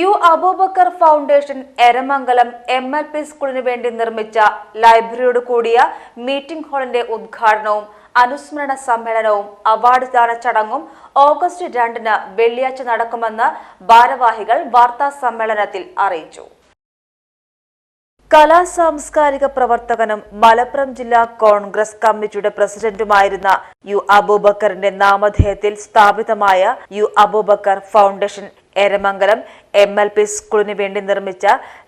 U Abubakar foundation Eramangalam MLP സ്കൂളിന് വേണ്ടി നിർമ്മിച്ച ലൈബ്രറിയോട് കൂടിയ മീറ്റിംഗ് ഹാളിന്റെ ഉദ്ഘാടനവും അനുസ്മരണ സമ്മേളനവും അവാർഡ് ദാന ചടങ്ങും ഓഗസ്റ്റ് 2-ന് വെള്ളിയാഴ്ച നടക്കുമെന്ന് ഭാരവാഹികൾ വാർത്താ സമ്മേളനത്തിൽ അറിയിച്ചു. കലാ സാംസ്കാരിക പ്രവർത്തകനും മലപ്പുറം ജില്ലാ കോൺഗ്രസ് കമ്മിറ്റിയുടെ പ്രസിഡന്റുമായിരുന്ന യു അബൂബക്കറിന്റെ നാമധേയത്തിൽ സ്ഥാപിതമായ U Abubakar foundation Eramangalam MLP സ്കൂളിന് വേണ്ടി നിർമ്മിച്ച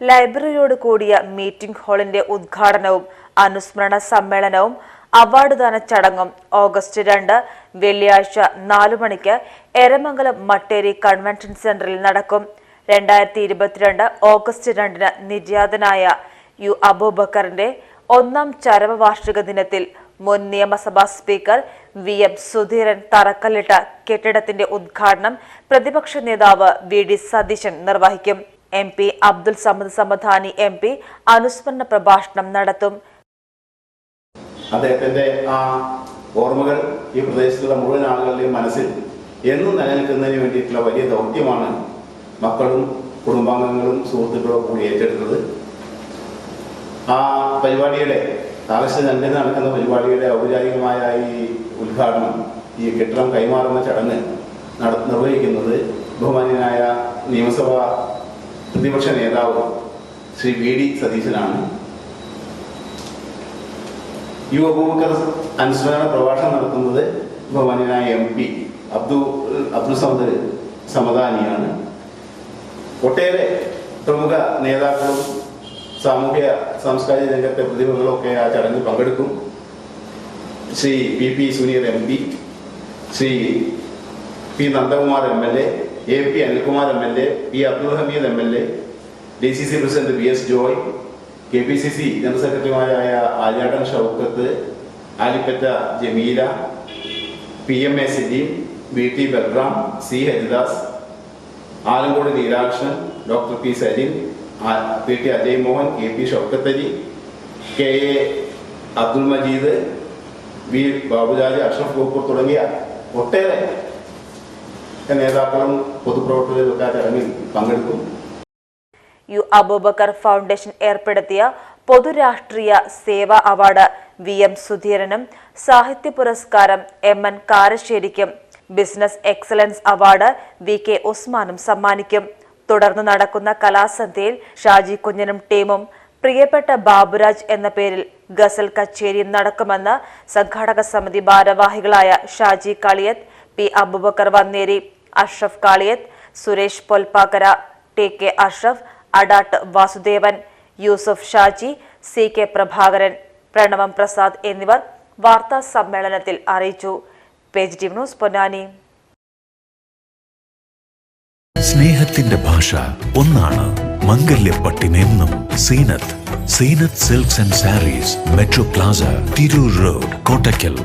ലൈബ്രറിയോട് കൂടിയ മീറ്റിംഗ് ഹാളിന്റെ ഉദ്ഘാടനവും അനുസ്മരണ സമ്മേളനവും അവാർഡ് ദാന ചടങ്ങും ഓഗസ്റ്റ് 2 വെള്ളിയാഴ്ച 4 മണിക്ക് എരമംഗലം മട്ടേരി കൺവെൻഷൻ സെന്ററിൽ നടക്കും. 2022 ഓഗസ്റ്റ് 2-ന് നിര്യാതനായ യു അബൂബക്കറിന്റെ 1ാം ചരമവാർഷിക ദിനത്തിൽ മുൻ നിയമസഭാ സ്പീക്കർ VM സുധീരൻ തറക്കല്ലിട്ട കെട്ടിടത്തിന്റെ ഉദ്ഘാടനം പ്രതിപക്ഷ നേതാവ് VD സതീശൻ നിർവഹിക്കും. MP അബ്ദുൽ സമദ് സമദാനി MP അനുസ്മരണ പ്രഭാഷണം നടത്തും. അദ്ദേഹത്തിന്റെ ആ ഓർമ്മകൾ ഈ പ്രദേശത്തുള്ള മുഴുവൻ ആളുകളുടെയും മനസ്സിൽ എന്നും നിലനിൽക്കുന്നതിന് വേണ്ടിയിട്ടുള്ള വലിയ ദൗത്യമാണ് മക്കളും കുടുംബാംഗങ്ങളും സുഹൃത്തുക്കളും കൂടി ഏറ്റെടുത്തത്. ആ പരിപാടിയുടെ ആഗസ്റ്റ് 2-ന് നടക്കുന്ന പരിപാടിയുടെ ഔപചാരികമായ ഈ ഉദ്ഘാടനം, ഈ കെട്ടിടം കൈമാറുന്ന ചടങ്ങ് നിർവഹിക്കുന്നത് ബഹുമാന്യനായ നിയമസഭാ പ്രതിപക്ഷ നേതാവ് ശ്രീ VD സതീശനാണ്. യു അബൂബക്കർ അനുസ്മരണ പ്രഭാഷണം നടത്തുന്നത് ബഹുമാന്യനായ MP അബ്ദുൽ സമദ് സമദാനിയാണ്. ഒട്ടേറെ പ്രമുഖ നേതാക്കളും സാമൂഹ്യ സാംസ്കാരിക രംഗത്തെ പ്രതിഭകളൊക്കെ ആ ചടങ്ങിൽ പങ്കെടുക്കും. Shri PP Suneer MP, Shri P Nandakumar MLA, AP Anilkumar MLA, P Abdul Hameed MLA, DCC president VS Joy, KPCC general സെക്രട്ടറിമാരായ Aryadan Shoukath, Alipatta Jameela, PMA Saleem, VT Balram, C Haridas, Alancode Leelakrishnan, doctor P Saleem, PT Ajay Mohan, KP Shoukath Ali, KA Abdul Majeed, V Babujali, Ashraf Gopur തുടങ്ങിയ ഒട്ടേറെ നേതാക്കളും പൊതുപ്രവർത്തകരും ഒക്കെ ചടങ്ങിൽ പങ്കെടുക്കും. യു അബൂബക്കർ ഫൗണ്ടേഷൻ ഏർപ്പെടുത്തിയ പൊതുരാഷ്ട്രീയ സേവാ അവാർഡ് VM സുധീരനും, സാഹിത്യ പുരസ്കാരം MN കാരശ്ശേരിക്കും, ബിസിനസ് എക്സലൻസ് അവാർഡ് VK ഉസ്മാനും സമ്മാനിക്കും. തുടർന്ന് നടക്കുന്ന കലാസന്ധ്യയിൽ ഷാജി കുഞ്ഞനും ടീമും പ്രിയപ്പെട്ട ബാബുരാജ് എന്ന പേരിൽ ഗസൽ കച്ചേരിയും നടക്കുമെന്ന് സംഘാടക സമിതി ഭാരവാഹികളായ Shaji Kaliyath, P Abubakar Vanneri, Ashraf Kaliyath, Suresh Polpakkara, TK Ashraf, Adat Vasudevan, Yusuf Shaji, CK Prabhakaran, Pranavam Prasad എന്നിവർ വാർത്താ സമ്മേളനത്തിൽ അറിയിച്ചു. Page team news Ponnani. സ്നേഹത്തിന്റെ ഭാഷ ഒന്നാണ്. മംഗല്യപ്പട്ടിനെന്നും Zeenath silks and sarees, metro plaza, Tirur road, Kottakkal.